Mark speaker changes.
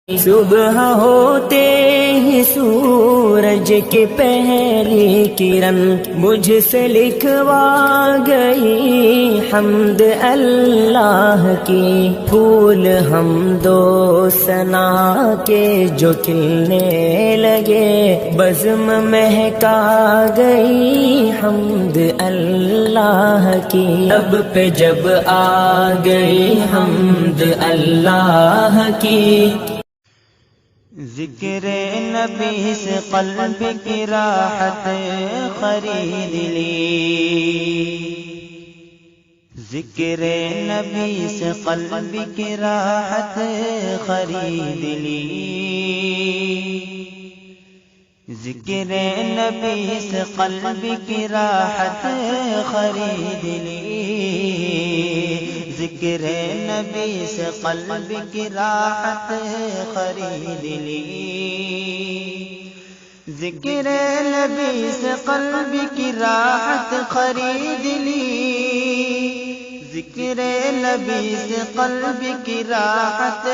Speaker 1: صبح ہوتے ہی سورج کی پہلی کرن مجھ سے لکھوا گئی حمد اللہ کی، پھول حمد و ثنا کے جو کھلنے لگے بزم مہکا گئی حمد اللہ کی، لب پہ جب آ گئی حمد اللہ کی۔
Speaker 2: ذکر نبی سے قلب کی راحت خرید لی، ذکر نبی سے قلب کی راحت خرید لی، ذکر نبی سے قلب کی راحت خرید لی، ذکر نبی سے قلب کی راحت خرید لی، ذکر نبی سے قلب کی راحت خرید لی، ذکر نبی سے قلب کی راحت